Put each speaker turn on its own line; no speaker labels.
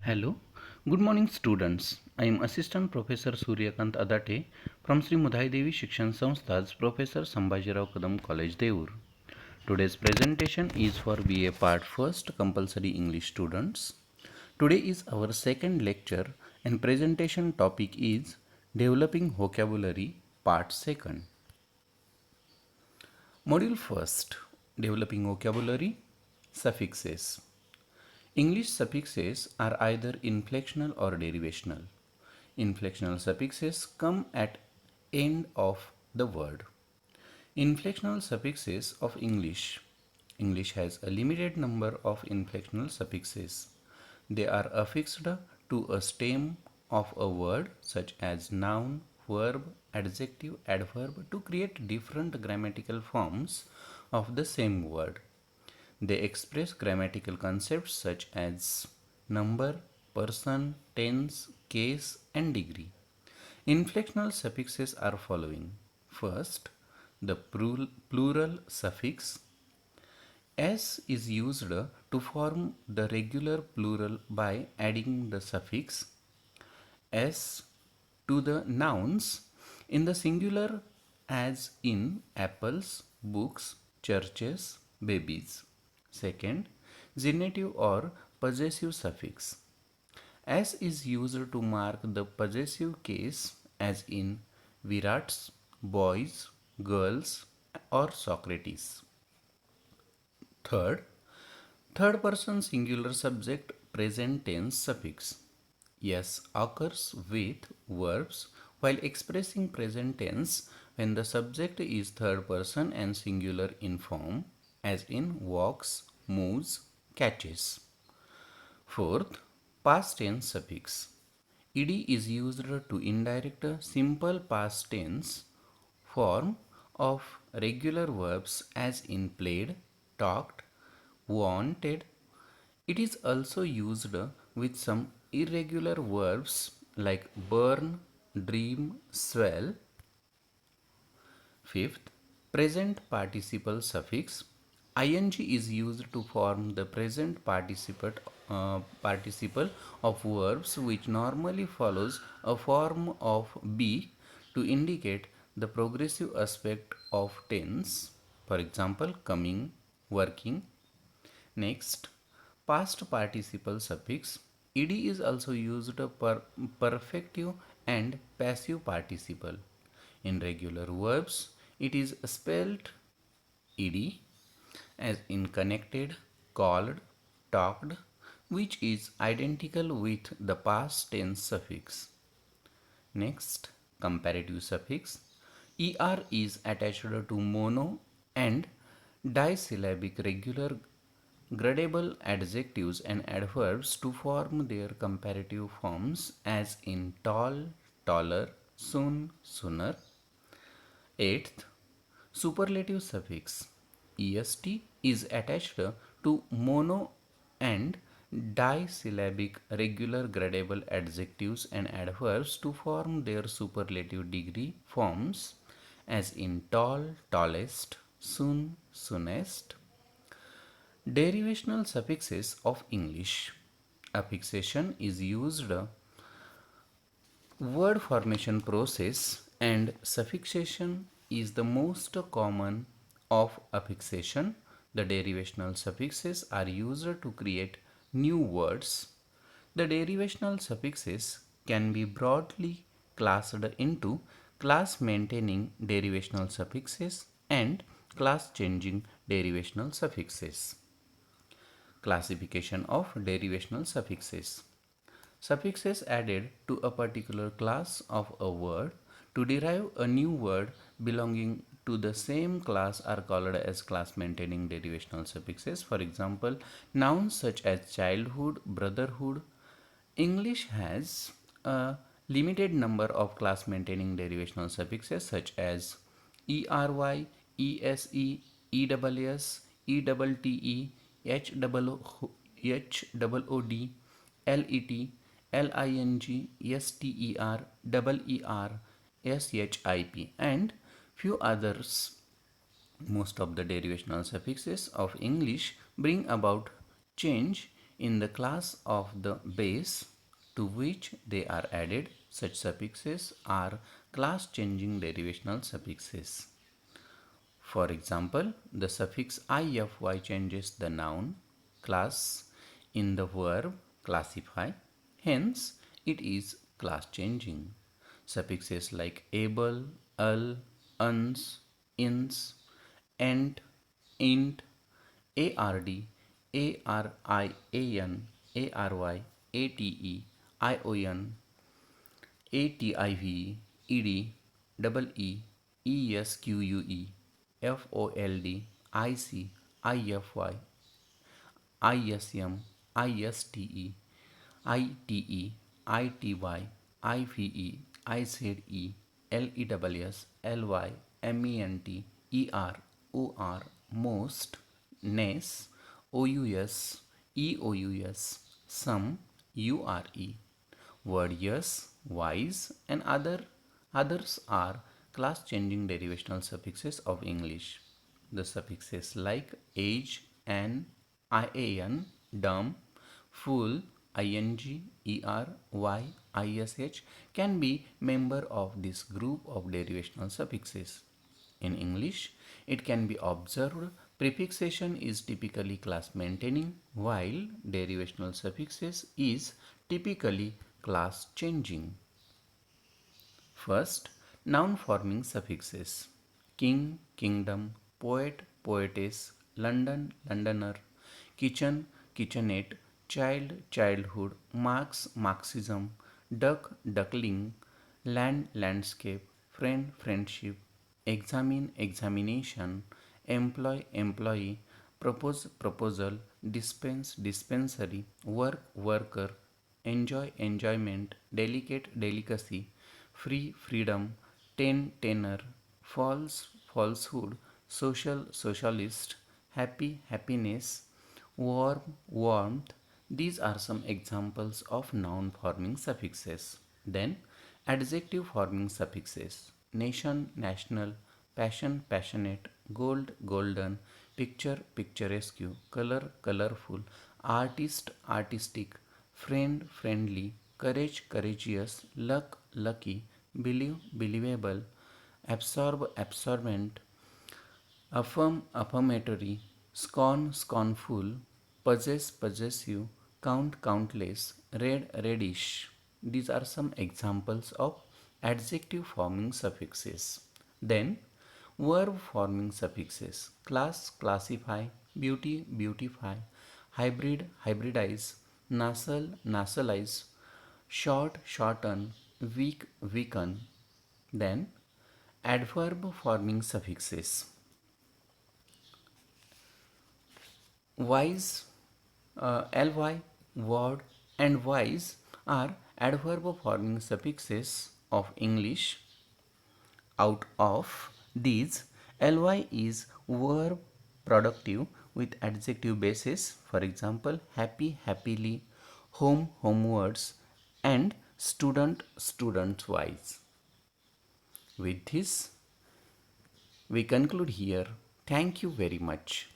Hello, good morning students. I am Assistant Professor Suryakant Adate from Sri Mudhai Devi Shikshan Samstha's Professor Sambhajirao Kadam College Devur. Today's presentation is for BA Part 1st Compulsory English students. Today is our second lecture and presentation topic is Developing Vocabulary Part 2nd. Module 1st Developing Vocabulary Suffixes. English suffixes are either inflectional or derivational. Inflectional suffixes come at end of the word. Inflectional suffixes of English. English has a limited number of inflectional suffixes. They are affixed to a stem of a word such as noun, verb, adjective, adverb to create different grammatical forms of the same word. They express grammatical concepts such as number, person, tense, case, and degree. Inflectional suffixes are following. First, the plural suffix. S is used to form the regular plural by adding the suffix S to the nouns in the singular as in apples, books, churches, babies. Second, genitive or possessive suffix. S is used to mark the possessive case as in Virats, boys, girls, or Socrates. Third, third person singular subject present tense suffix. S occurs with verbs while expressing present tense when the subject is third person and singular in form, as in walks, moves, catches. Fourth, past tense suffix. Ed is used to indirect simple past tense form of regular verbs as in played, talked, wanted. It is also used with some irregular verbs like burn, dream, swell. Fifth, present participle suffix. Ing is used to form the present participle of verbs which normally follows a form of be to indicate the progressive aspect of tense. For example, coming, working. Next, past participle suffix. Ed is also used for perfective and passive participle. In regular verbs, it is spelled ed as in connected, called, talked, which is identical with the past tense suffix. Next, comparative suffix. Er is attached to mono and disyllabic regular gradable adjectives and adverbs to form their comparative forms as in tall, taller, soon, sooner. Eighth, superlative suffix. Est is attached to mono and disyllabic regular gradable adjectives and adverbs to form their superlative degree forms as in tall, tallest, soon, soonest. Derivational suffixes of English. Affixation is used word formation process and suffixation is the most common of affixation. The derivational suffixes are used to create new words. The derivational suffixes can be broadly classed into class maintaining derivational suffixes and class changing derivational suffixes. Classification of derivational suffixes. Suffixes added to a particular class of a word to derive a new word belonging to the same class are called as class maintaining derivational suffixes. For example, nouns such as childhood, brotherhood. English has a limited number of class maintaining derivational suffixes such as ERY, ESE, ESS, ETTE, HOOD, LET, LING, STER, EER, SHIP, and few others. Most of the derivational suffixes of English bring about change in the class of the base to which they are added. Such suffixes are class changing derivational suffixes. For example, the suffix ify changes the noun class in the verb classify, hence it is class changing. Suffixes like able, al, uns, ins, ent, int, ard, arian, ary, ate, ion, ATIV, ED, double E, ESQUE, FOLD, IC, IFY, ISM, ISTE, ITE, ITY, IVE, IZE, LEWS, LY, MENT, ER, OR, most, NES, OUS, EOUS, some, URE. Word yes, wise, and others are class changing derivational suffixes of English. The suffixes like age, an, ian, dumb, fool, ing, er, y, ish can be member of this group of derivational suffixes. In English, it can be observed prefixation is typically class maintaining while derivational suffixes is typically class changing. First, noun forming suffixes king, kingdom, poet, poetess, London, Londoner, kitchen, kitchenette, child, childhood, Marx, Marxism, duck, duckling, land, landscape, friend, friendship, examine, examination, employ, employee, propose, proposal, dispense, dispensary, work, worker, enjoy, enjoyment, delicate, delicacy, free, freedom, tenor, false, falsehood, social, socialist, happy, happiness, warm, warmth. These are some examples of noun forming suffixes. Then, adjective forming suffixes nation, national, passion, passionate, gold, golden, picture, picturesque, color, colorful, artist, artistic, friend, friendly, courage, courageous, luck, lucky, believe, believable, absorb, absorbent, affirm, affirmatory, scorn, scornful, possess, possessive, count, countless, red, reddish. These are some examples of adjective forming suffixes. Then, verb forming suffixes class, classify, beauty, beautify, hybrid, hybridize, nasal, nasalize, short, shorten, weak, weaken. Then, adverb forming suffixes wise, ly, word, and wise are adverb forming suffixes of English. Out of these, ly is verb productive with adjective basis, for example, happy, happily, home, homewards, and student, students wise. With this, we conclude here. Thank you very much.